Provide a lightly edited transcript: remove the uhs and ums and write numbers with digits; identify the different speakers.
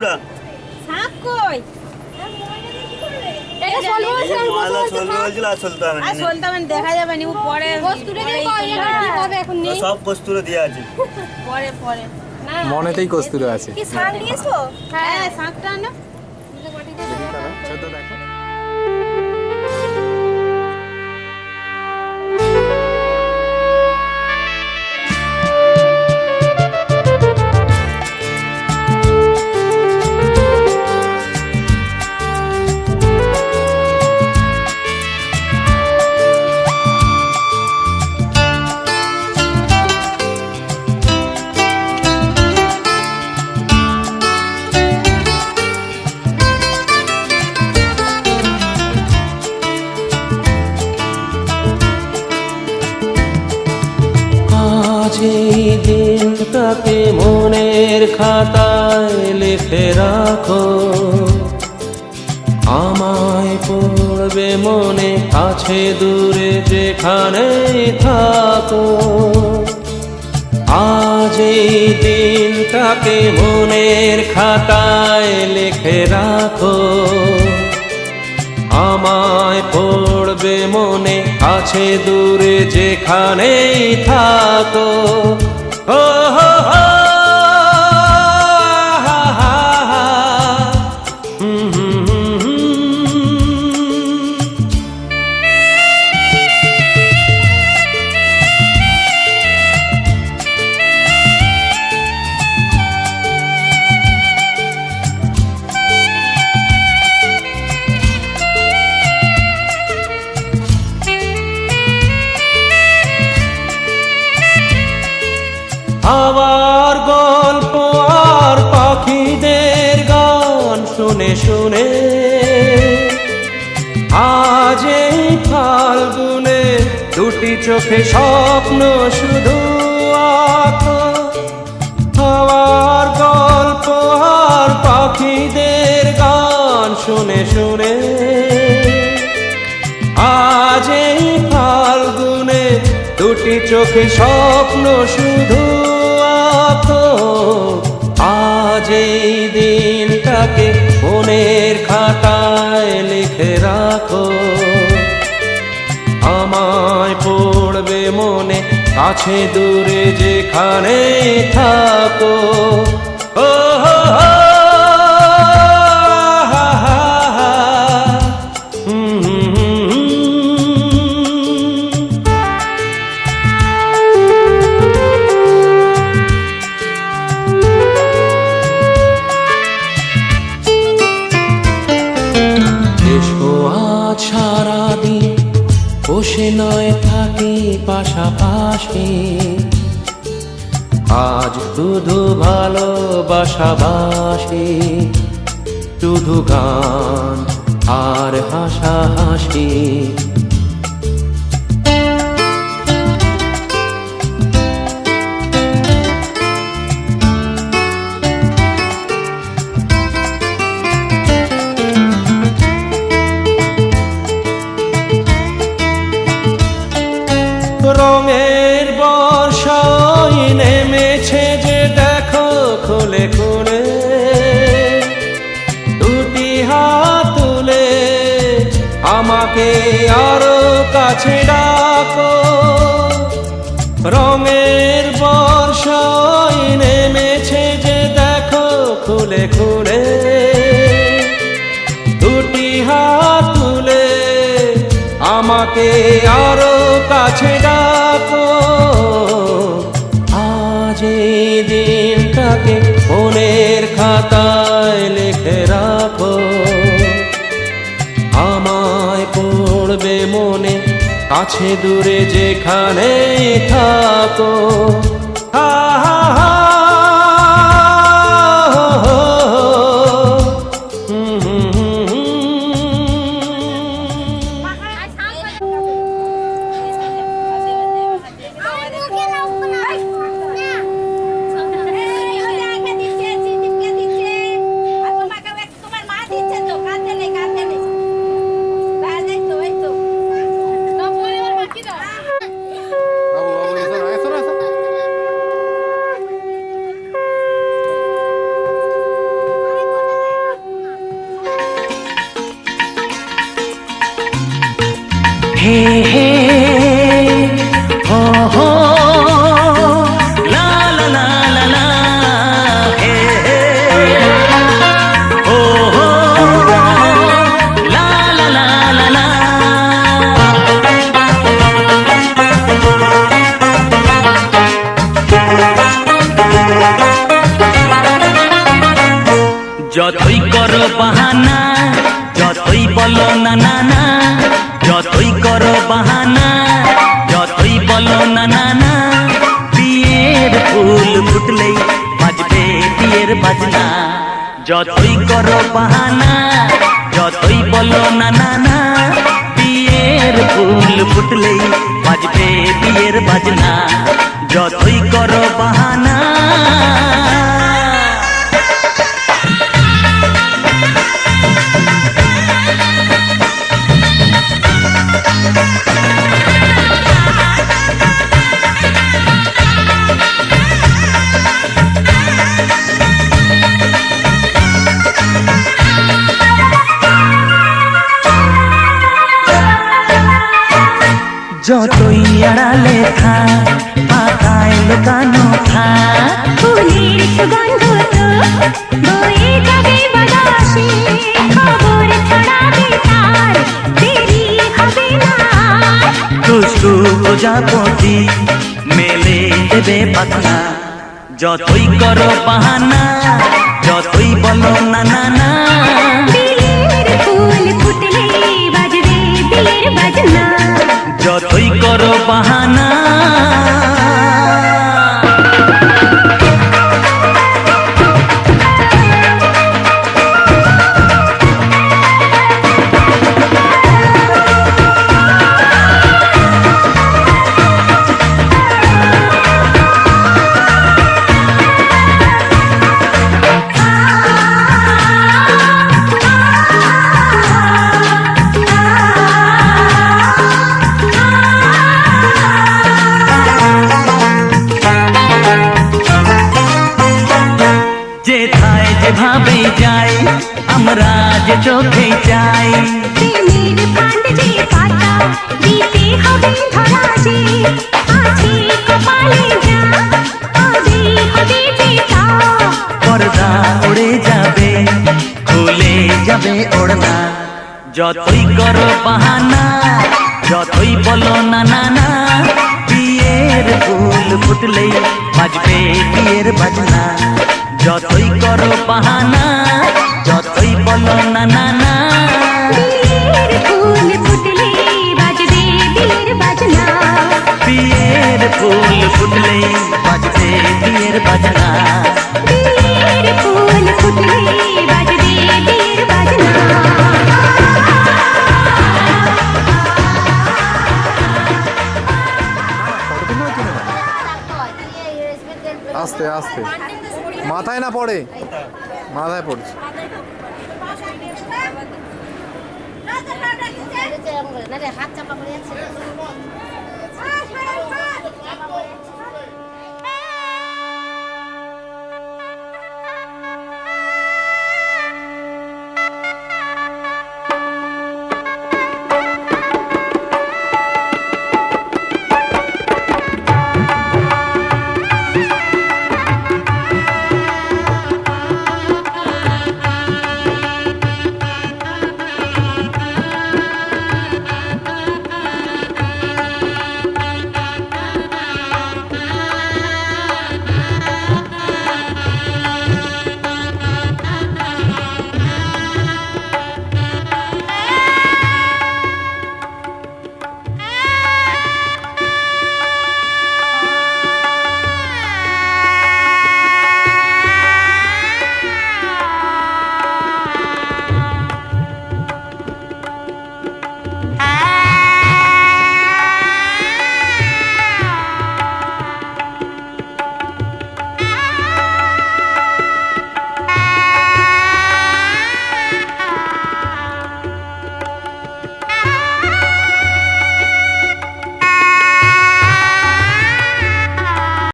Speaker 1: শাক কই? দেখা যাবে নি পরে
Speaker 2: সব কস্তুরে দিয়ে আছে
Speaker 1: পরে পরে
Speaker 3: মনেতেই কস্তুরে আছে।
Speaker 1: কি শাক নিয়েছো? হ্যাঁ শাকটা আনো।
Speaker 3: দেখো
Speaker 4: এই দিনটাকে মনের খাতায় লিখে রাখো, আমায় পড়বে মনে আছে দূরে যেখানেই থাকো। আজ এই দিনটাকে মনের খাতায় লিখে রাখো, আমায় পড়বে মনে আছে দূরে যেখানেই থাকো। ও হো হো হা হা হা আবার গল্প আর পাখিদের গান শুনে শুনে আজ এই ফাল্গুনে দুটি চোখে স্বপ্ন শুধু আঁকো। আবার গল্প আর পাখিদের গান শুনে শুনে আজ এই ফাল্গুনে দুটি চোখে স্বপ্ন শুধু আঁকো। আজ এই দিনটাকে মনের খাতায় লিখে রাখো, আমায় পড়বে মনে কাছে দূরে যেখানে থাকো। ও হো হো হা হা হা সারাদিন বসে নয় থাকি পাশাপাশি, আজ শুধু ভালোবাসাবাসি, শুধু গান আর হাসাহাসি। রঙের বর্ষায় নেমেছে যে দেখো খুলে খুলে, দুটি হাত তুলে আমাকে আরো কাছে ডাকো। রঙের বর্ষায় নেমেছে যে দেখো খুলে খুলে, দুটি হাত তুলে আমাকে আরো কাছে ডাকো। আজ এই দিনটাকে মনের খাতায় লিখে রাখো, আমায় পড়বে মনে কাছে দূরে যেখানে থাকো। হা হা হা হে হে হো হো লা লা লা লা লা হে হে হো হো লা লা লা লা লা যতই করো বাহানা যতই বলো না না না যতই করো বাহানা যতই বলো না না না বিয়ের ফুল ফুটলেই বাজবে বিয়ের বাজনা যতই করো বাহানা যতই বলো না না না বিয়ের ফুল ফুটলেই বাজবে বিয়ের বাজনা যতই করো বাহানা যতই আড়ালে থাক পাতায় লুকানো থাক
Speaker 2: ফুলের সুগন্ধ তো বয়ে যাবে বাতাসে খবর ছড়াবে তার দেরি হবে না
Speaker 4: দুষ্টু প্রজাপতি মেলে দেবে পাখনা যতই করো বাহানা যতই বলো না না না
Speaker 2: বিয়ের ফুল ফুটলে বাজবে বিয়ের বাজনা
Speaker 4: যতই করো বাহানা যেথায় যেভাবে যাই আমরা যে চোখে চাই
Speaker 2: প্রেমের ফান্ড যে পাতা দিতে হবে ধরা যে আছে কপালে যা হবে হবে যেটা
Speaker 4: পর্দা উড়ে যাবে খুলে যাবে ওড়না যতই করো বাহানা যতই বলো না না না বিয়ের ফুল ফুটলেই বাজবে বিয়ের বাজনা যতই করো বাহানা যতই বলো না না না
Speaker 2: বিয়ের ফুল ফুটলে বাজবে বিয়ের বাজনা
Speaker 4: বিয়ের ফুল ফুটলেই বাজবে বিয়ের বাজনা
Speaker 2: বিয়ের ফুল ফুটলে বাজবে বিয়ের বাজনা
Speaker 3: আস্তে আস্তে মাথায় না পড়ে মাথায় পড়ছে
Speaker 1: হাত চাপা পড়ে যাচ্ছে